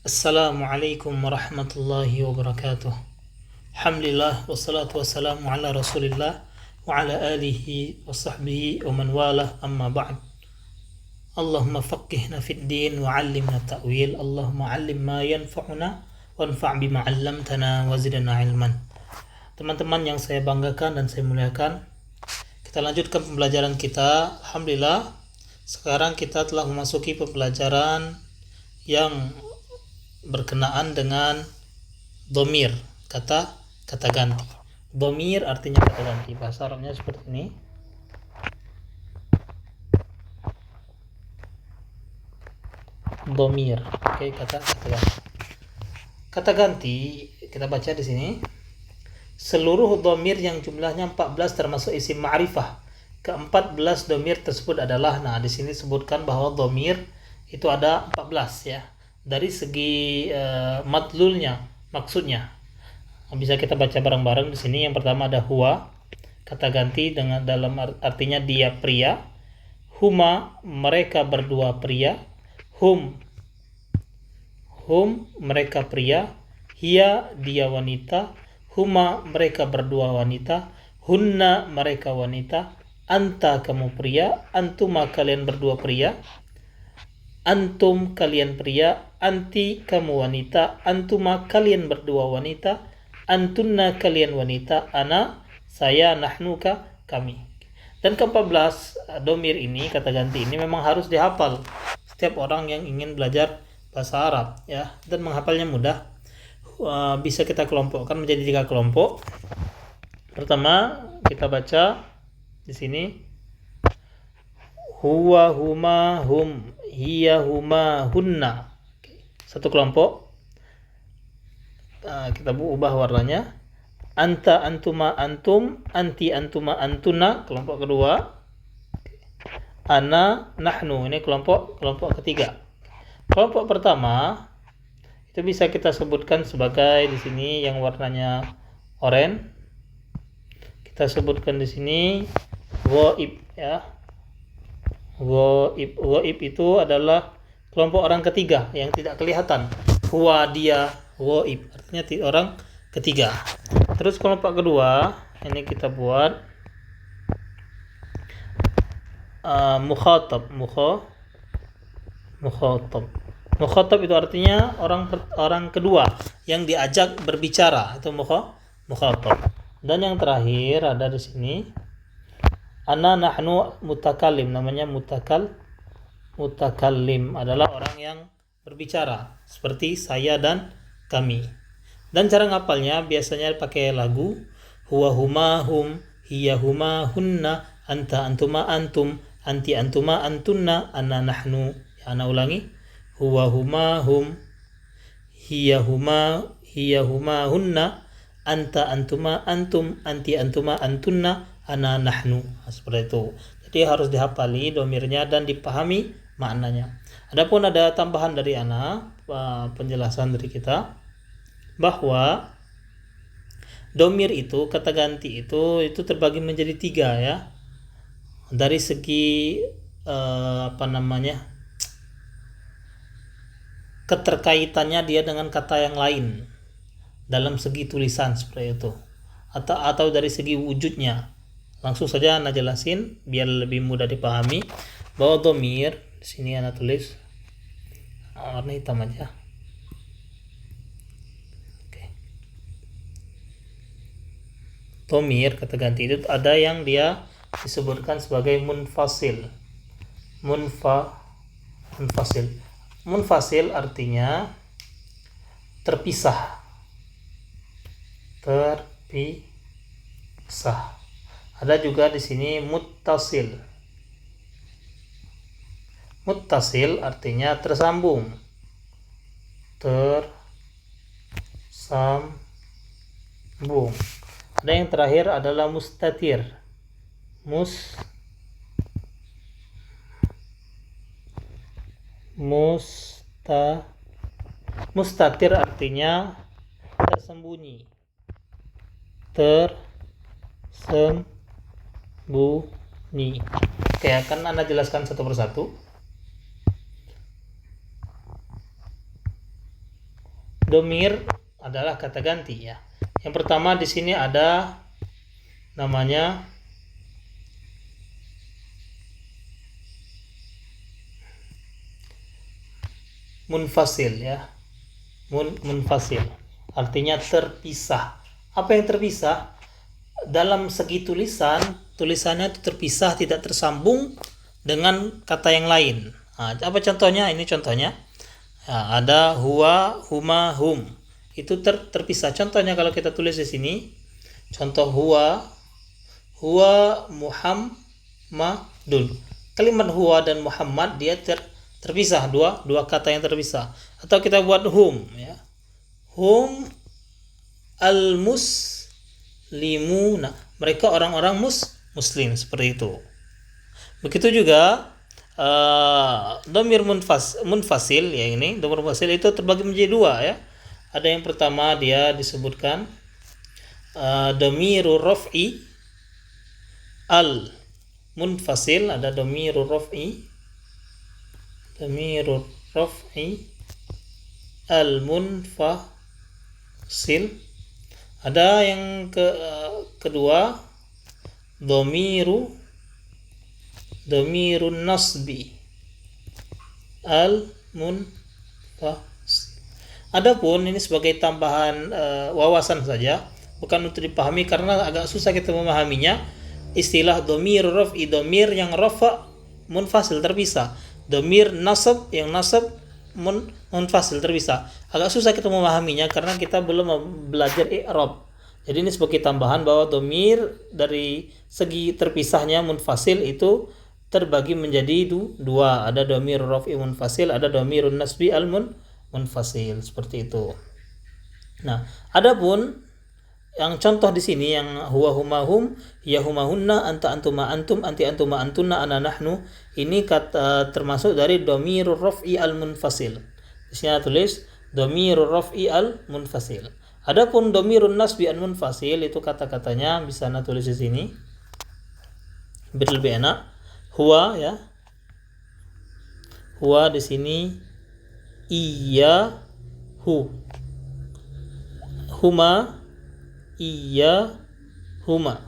Assalamualaikum warahmatullahi wabarakatuh. Alhamdulillah wassalatu wassalamu ala Rasulillah wa ala alihi wa sahbihi wa man walah amma ba'd. Allahumma faqihna fid din wa 'allimna ta'wil. Allahumma 'allim ma yanfa'una wanfa' bima 'allamtana wa zidna ilman. Teman-teman yang saya banggakan dan saya muliakan, kita lanjutkan pembelajaran kita. Alhamdulillah, sekarang kita telah memasuki pembelajaran yang berkenaan dengan domir, kata ganti. Domir artinya kata ganti. Bahasa Arabnya seperti ini. Domir, oke, kata ganti. Kata ganti kita baca di sini. Seluruh domir yang jumlahnya 14 termasuk isim ma'rifah. Ke-14 domir tersebut adalah, nah di sini sebutkan bahwa domir itu ada 14 ya. Dari segi madlulnya, maksudnya bisa kita baca bareng-bareng di sini. Yang pertama ada huwa, kata ganti dengan dalam artinya dia pria. Huma, mereka berdua pria. Hum, mereka pria. Hiya, dia wanita. Huma, mereka berdua wanita. Hunna, mereka wanita. Anta, kamu pria. Antuma, kalian berdua pria. Antum, kalian pria. Anti, kamu wanita. Antuma, kalian berdua wanita. Antunna, kalian wanita. Ana, saya. Nahnuka, kami. Dan ke-14 domir ini, kata ganti ini memang harus dihafal setiap orang yang ingin belajar bahasa Arab ya. Dan menghafalnya mudah. Bisa kita kelompokkan menjadi 3 kelompok. Pertama kita baca di sini huwa, huma, hum, hiya, huma, hunna. Satu kelompok. Kita ubah warnanya. Anta, antuma, antum. Anti, antuma, antuna. Kelompok kedua. Ana, nahnu. Ini kelompok ketiga. Kelompok pertama itu bisa kita sebutkan sebagai di sini yang warnanya oranye. Kita sebutkan di sini ghaib ya. Ghaib itu adalah kelompok orang ketiga yang tidak kelihatan. Huwa, dia, ghaib artinya orang ketiga. Terus kelompok kedua ini kita buat mukhatab. Mukhatab itu artinya orang kedua yang diajak berbicara, itu mukhatab. Dan yang terakhir ada di sini ana, nahnu, mutakallim. Namanya mutakallim adalah orang yang berbicara, seperti saya dan kami. Dan cara ngapalnya biasanya pakai lagu. Huwa, huma, hum, hiya, huma, hunna, anta, antuma, antum, anti, antuma, antunna, ana, nahnu. Ya, ana ulangi. Huwa, huma, hum, hiya, huma, hunna, anta, antuma, antum, anti, antuma, antunna, ana, nahnu. Nah, seperti itu. Jadi harus dihafali domirnya dan dipahami maknanya. Adapun ada tambahan dari ana, penjelasan dari kita bahwa domir itu, kata ganti itu terbagi menjadi 3 ya. Dari segi keterkaitannya dia dengan kata yang lain dalam segi tulisan seperti itu, atau dari segi wujudnya. Langsung saja Ana jelasin biar lebih mudah dipahami bahwa domir di sini Ana tulis warna hitam aja. Domir, kata ganti itu ada yang dia disebutkan sebagai munfasil. Munfasil artinya terpisah. Ada juga di sini muttasil. Muttasil artinya tersambung. Ada yang terakhir adalah mustatir. Mustatir artinya tersembunyi. Oke, akan Anda jelaskan satu persatu. domir adalah kata ganti ya. Yang pertama di sini ada namanya munfasil ya. Munfasil artinya terpisah. Apa yang terpisah? Dalam segi tulisannya itu terpisah, tidak tersambung dengan kata yang lain. Nah, apa contohnya? Ini contohnya. Nah, ada huwa, huma, hum. Itu terpisah. Contohnya kalau kita tulis di sini, contoh huwa Muhammadun. Kalimat huwa dan Muhammad dia terpisah, dua kata yang terpisah. Atau kita buat hum ya. Hum al-muslimuna. Mereka orang-orang muslim, seperti itu. Begitu juga domir munfasil ya, ini domir munfasil itu terbagi menjadi dua ya. Ada yang pertama dia disebutkan domirur raf'i al munfasil, ada domirur raf'i al munfasil. Ada yang kedua domirun nasbi al munfasil. Adapun ini sebagai tambahan wawasan saja, bukan untuk dipahami karena agak susah kita memahaminya. Istilah domir raf'i, domir yang rafa munfasil terpisah, domir nasab yang nasab munfasil terpisah. Agak susah kita memahaminya karena kita belum belajar i'rab. Jadi ini sebagai tambahan bahwa domir dari segi terpisahnya munfasil itu terbagi menjadi dua. Ada domir raf'i munfasil, ada domirun nasbi al munfasil, seperti itu. Nah, adapun yang contoh di sini yang huwa huma hum, ya huma hunna, anta antuma antum, anti antuma antunna, ana nahnu, ini kata termasuk dari domirur raf'i al munfasil. Di sini tulis domirur raf'i al munfasil. Adapun domirun nasbi al munfasil itu kata-katanya bisa anda tulis di sini. Biar lebih enak. Huwa ya. Huwa di sini iya hu. Huma iya huma.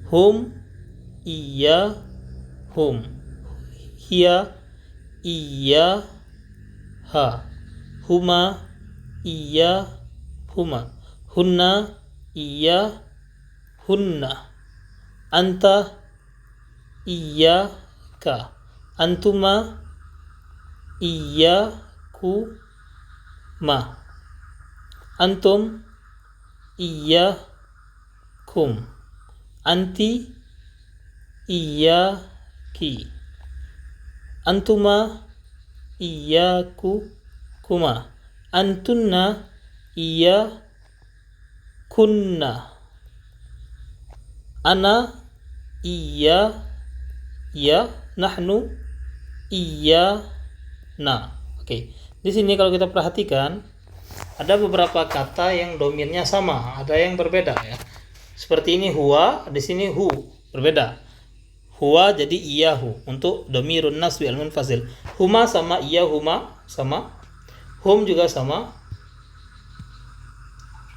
Hum iya hum. Hiya iya ha. Huma iya huma. Hunna iya hunna. Anta iya ka. Antuma iya ku ma. Antum iya kum. Anti iya ki. Antuma iya ku kuma. Antunna iya kunna. Ana iya ya. Nahnu iya na. Oke. Di sini kalau kita perhatikan ada beberapa kata yang domirnya sama, ada yang berbeda ya. Seperti ini huwa, di sini hu, berbeda. Huwa jadi iyahu untuk domirun nasbi al munfasil. Huma sama iyahuma sama. Hum juga sama.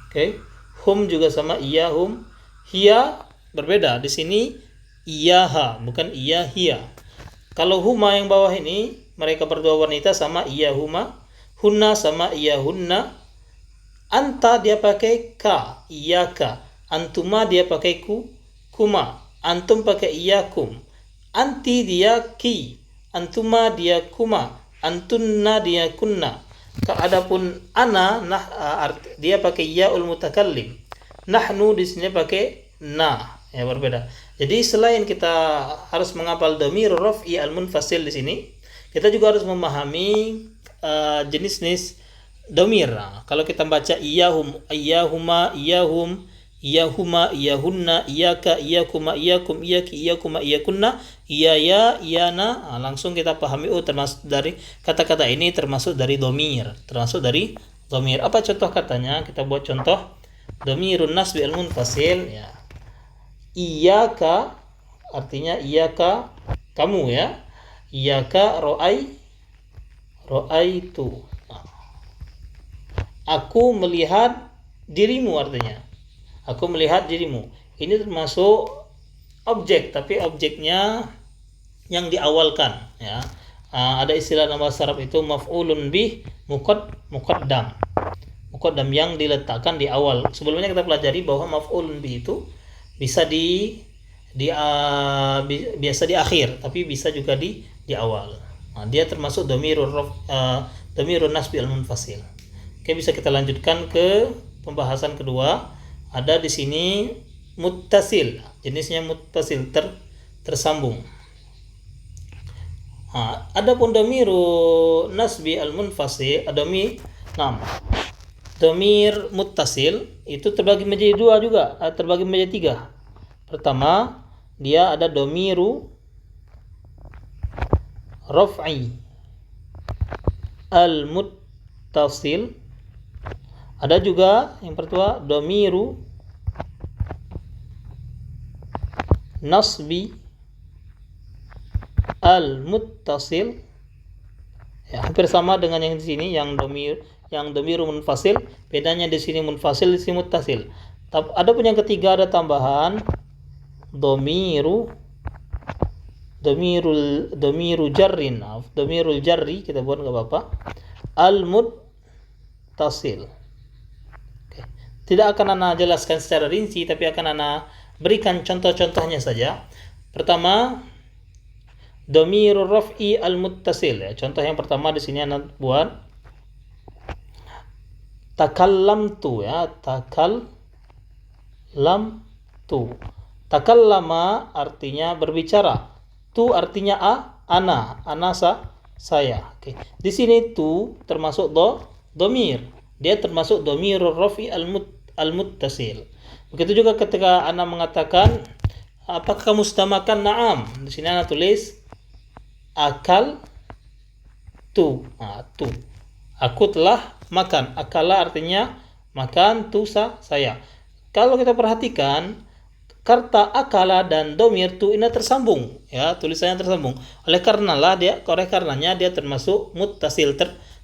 Oke. Hum juga sama iyahum. Hiya berbeda. Di sini iyaha bukan iyahia. Kalau huma yang bawah ini mereka berdua wanita sama iyahuma. Hunna sama iyahunna. Anta dia pakai ka, iyaka. Antuma dia pakai kuma. Antum pakai iyakum. Anti dia ki. Antuma dia kuma. Antunna dia kunna. Adapun ana dia pakai yaul mutakallim. Nahnu di sini pakai na, ya berbeda. Jadi selain kita harus menghafal dhamir raf'i al munfasil di sini, kita juga harus memahami jenis-jenis dhamir. Nah, kalau kita baca iyahum, iyahuma, iyahum, iyahuma, iyahunna, iyaka, iyakuma, iyakum, iyaki, iyakuma, iyakunna, iyaya, iyana, nah, langsung kita pahami termasuk dari kata-kata ini termasuk dari dhamir, termasuk dari dhamir. Apa contoh katanya? Kita buat contoh dhamirun nasbi al munfasil ya. Iyaka artinya iyaka kamu ya. Iyaka ro'aitu. aku melihat dirimu artinya. Aku melihat dirimu. Ini termasuk objek, tapi objeknya yang diawalkan, ya. Ada istilah nama Arab itu maf'ulun bih muqaddam. Muqaddam yang diletakkan di awal. Sebelumnya kita pelajari bahwa maf'ulun bih itu bisa biasa di akhir, tapi bisa juga di awal. Dia termasuk dhamirun nasbi al-munfasil. Oke, bisa kita lanjutkan ke pembahasan kedua. Ada di sini muttasil, jenisnya muttasil, tersambung. Adapun dhamiru nasbi al-munfasil, dhamir muttasil itu terbagi menjadi dua juga, terbagi menjadi tiga. Pertama, dia ada dhamiru raf'i al-muttasil. Ada juga yang kedua dhamiru nasbi al-muttasil. Ya, hampir sama dengan yang di sini, yang dhamiru munfasil. Bedanya di sini munfasil, di sini muttasil. Ada pun yang ketiga, ada tambahan dhamiru jarrin. Dhamirul jarri kita buat enggak apa-apa. Al-muttasil. Tidak akan Ana jelaskan secara rinci, tapi akan Ana berikan contoh-contohnya saja. Pertama, dhamirur raf'i al-muttasil. Contoh yang pertama di sini Ana buat takallamtu, ya, takallamtu. Takallama artinya berbicara. Tu artinya ana saya. Oke. Di sini tu termasuk dhamir. Dia termasuk dhamirur raf'i al-muttasil. Begitu juga ketika Ana mengatakan, apakah kamu sudah makan? Naam. Di sini Ana tulis akal tu. Tu. Aku telah makan. Akala artinya makan, tu saya. Kalau kita perhatikan, kata akala dan dhamir tu ini tersambung, ya, tulisannya tersambung. Oleh karenanya dia termasuk muttasil,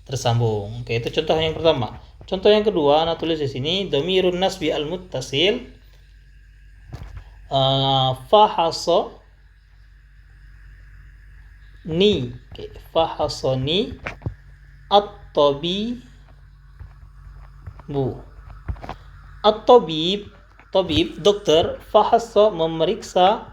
tersambung. Oke, itu contoh yang pertama. Contoh yang kedua, Ana tulis di sini dhamirun nasbi al-muttasil fahasa ni. Oke, fahasani at-tabibu. At-tabib, dokter, fahasa memeriksa,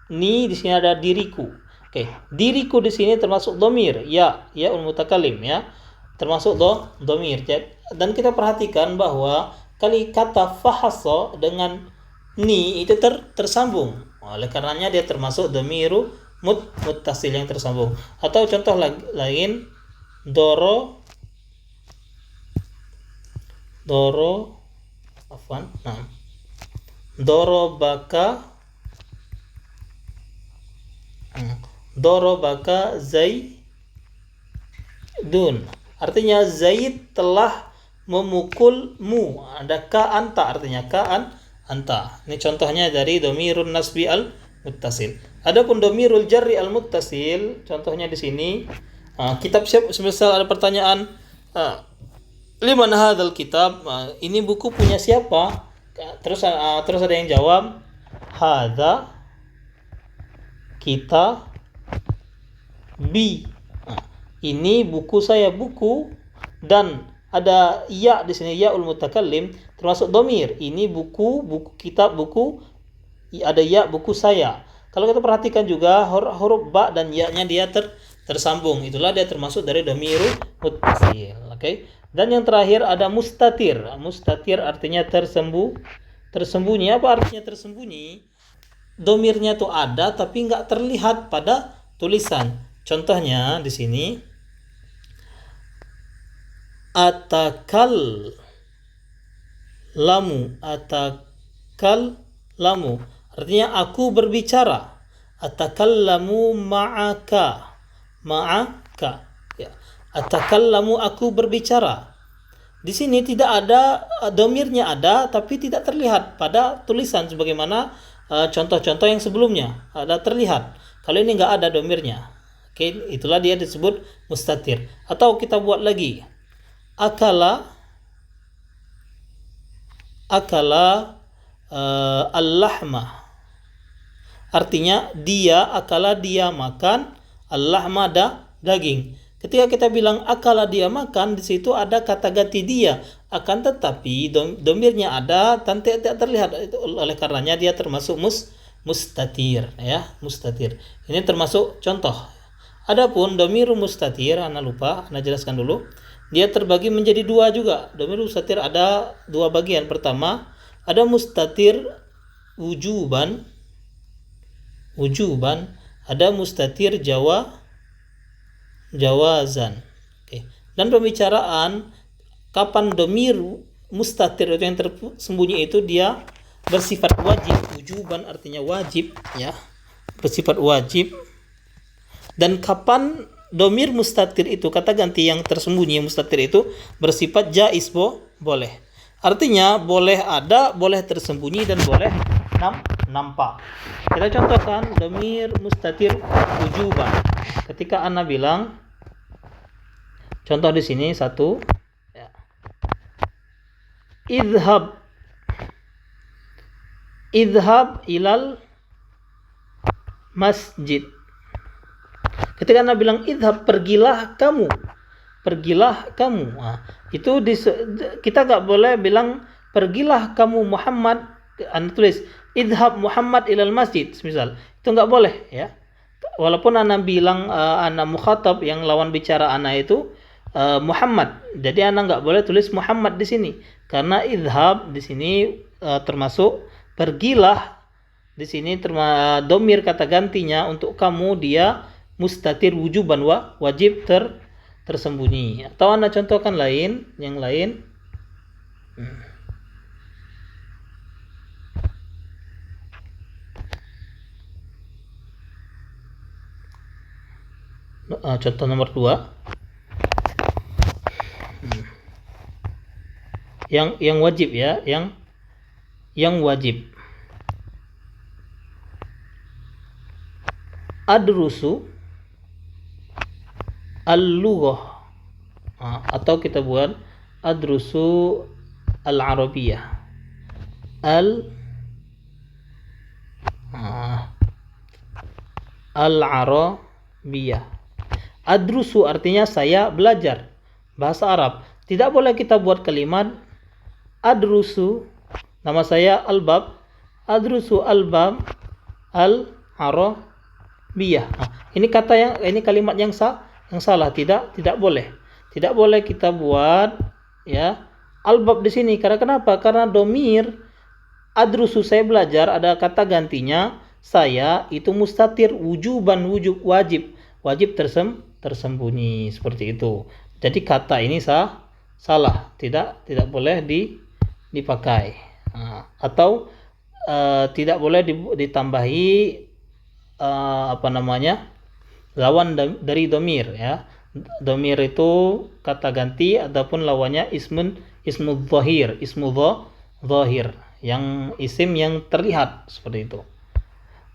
ni di sini ada diriku. Oke, diriku di sini termasuk dhamir, ya mutakallim, ya. Termasuk dhamir. Dan kita perhatikan bahwa kata fahasa dengan ni itu tersambung. Oleh karenanya dia termasuk dhamiru muttasil yang tersambung. Atau contoh lain, dorobaka Zaidun. Artinya Zaid telah memukulmu. Ada ka anta, artinya anta. Ini contohnya dari dhamirun nasbi al-muttasil. Adapun dhamirul jarri al-muttasil, contohnya di sini, kitab semisal ada pertanyaan, liman hadzal kitab, ini buku punya siapa? Terus ada yang jawab, hadza kita bi. Ini buku saya, buku, dan ada ya di sini, ya ul mutakallim, termasuk dhamir. Ini buku kitab, buku, ada ya, buku saya. Kalau kita perhatikan juga huruf ba dan ya-nya dia tersambung. Itulah dia termasuk dari dhamiru muttasil. Oke. Dan yang terakhir ada mustatir. Mustatir artinya tersembunyi. Apa artinya tersembunyi? Dhamirnya tuh ada tapi nggak terlihat pada tulisan. Contohnya di sini, atakallamu. Artinya aku berbicara. Atakallamu ma'aka. Ya. Atakallamu, aku berbicara. Di sini tidak ada, dhamirnya ada tapi tidak terlihat pada tulisan sebagaimana contoh-contoh yang sebelumnya ada terlihat. Kalau ini nggak ada dhamirnya. Oke, itulah dia disebut mustatir. Atau kita buat lagi, akala akala al-lahma. Artinya dia makan al-lahma daging. Ketika kita bilang akala dia makan, di situ ada kata ganti dia. Akan tetapi domirnya ada dan tidak terlihat. Oleh karenanya dia termasuk mustatir, ya, mustatir. Ini termasuk contoh. Adapun domir mustatir, ana lupa, ana jelaskan dulu. Dia terbagi menjadi dua juga. Domir mustatir ada dua bagian. Pertama, ada mustatir wujuban, ada mustatir jawazan. Oke. Dan pembicaraan kapan domir mustatir itu yang tersembunyi itu dia bersifat wajib. Wujuban artinya wajib, ya, bersifat wajib. Dan kapan domir mustatir itu, kata ganti yang tersembunyi mustatir itu bersifat jaiz, boleh. Artinya boleh ada, boleh tersembunyi, dan boleh nampak. Kita contohkan domir mustatir wujuban. Ketika ana bilang, contoh di sini satu, ya. Idhab ilal masjid. Ketika ana bilang idhab, pergilah kamu. Nah, itu kita nggak boleh bilang pergilah kamu Muhammad. Anda tulis idhab Muhammad ilal masjid, misal. Itu nggak boleh, ya. Walaupun ana bilang ana mukhatab, yang lawan bicara ana itu Muhammad. Jadi ana nggak boleh tulis Muhammad di sini, karena idhab di sini termasuk pergilah. Di sini domir kata gantinya untuk kamu dia mustatir wujuban, wajib tersembunyi. Atau anda contohkan yang lain. Contoh nomor 2. Yang wajib, ya, yang wajib. Adrusu al-lughah, atau kita buat adrusu al-arabiyah. Al-arabiyah. Adrusu artinya saya belajar bahasa Arab. Tidak boleh kita buat kalimat adrusu, nama saya Albab, adrusu Albab al-arabiyah. Ini kalimat yang salah. Tidak boleh. Tidak boleh kita buat, ya, Albab di sini. Karena kenapa? Karena domir adrusu saya belajar ada kata gantinya saya, itu mustatir wujuban, wajib tersembunyi, seperti itu. Jadi kata ini salah, tidak boleh dipakai. Atau tidak boleh ditambahi lawan dari domir, ya. Domir itu kata ganti ataupun lawannya ismu dhahir, yang isim yang terlihat, seperti itu.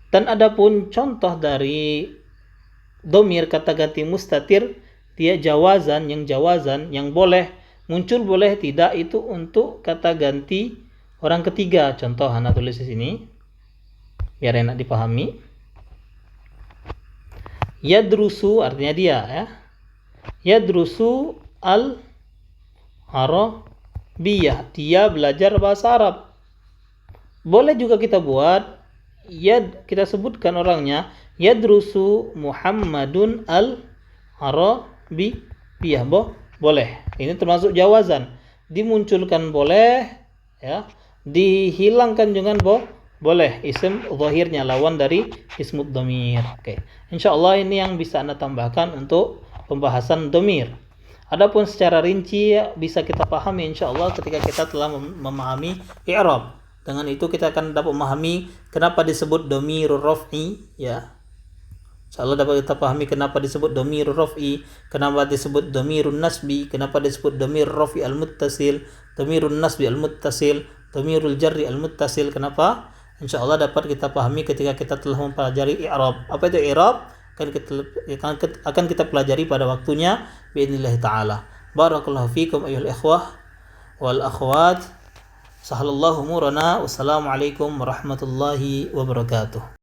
Dan adapun contoh dari domir kata ganti mustatir, dia jawazan, yang boleh muncul, boleh tidak, itu untuk kata ganti orang ketiga. Contoh ana tulis di sini biar enak dipahami. Yadrusu artinya dia, ya. Yadrusu al-arabiyah, dia belajar bahasa Arab. Boleh juga kita buat kita sebutkan orangnya, yadrusu Muhammadun al-arabiyah, boleh. Ini termasuk jawazan. Dimunculkan boleh, ya. Dihilangkan dengan boleh. Isim zahirnya lawan dari ismud dhamir. Oke. Insyaallah ini yang bisa Anda tambahkan untuk pembahasan dhamir. Adapun secara rinci bisa kita pahami insyaallah ketika kita telah memahami i'rab. Dengan itu kita akan dapat memahami kenapa disebut dhamirur raf'i, ya. Insyaallah dapat kita pahami kenapa disebut dhamirur raf'i, kenapa disebut dhamirun nasbi, kenapa disebut dhamir raf'i al-muttasil, dhamirun nasbi al-muttasil, dhamirul jarri al-muttasil. Kenapa? Insyaallah dapat kita pahami ketika kita telah mempelajari i'rab. Apa itu i'rab? Akan kita pelajari pada waktunya biidznillah taala. Barakallahu fikum ayyuhal ikhwah wal akhwat. Sahalallahu umurana. Wassalamualaikum warahmatullahi wabarakatuh.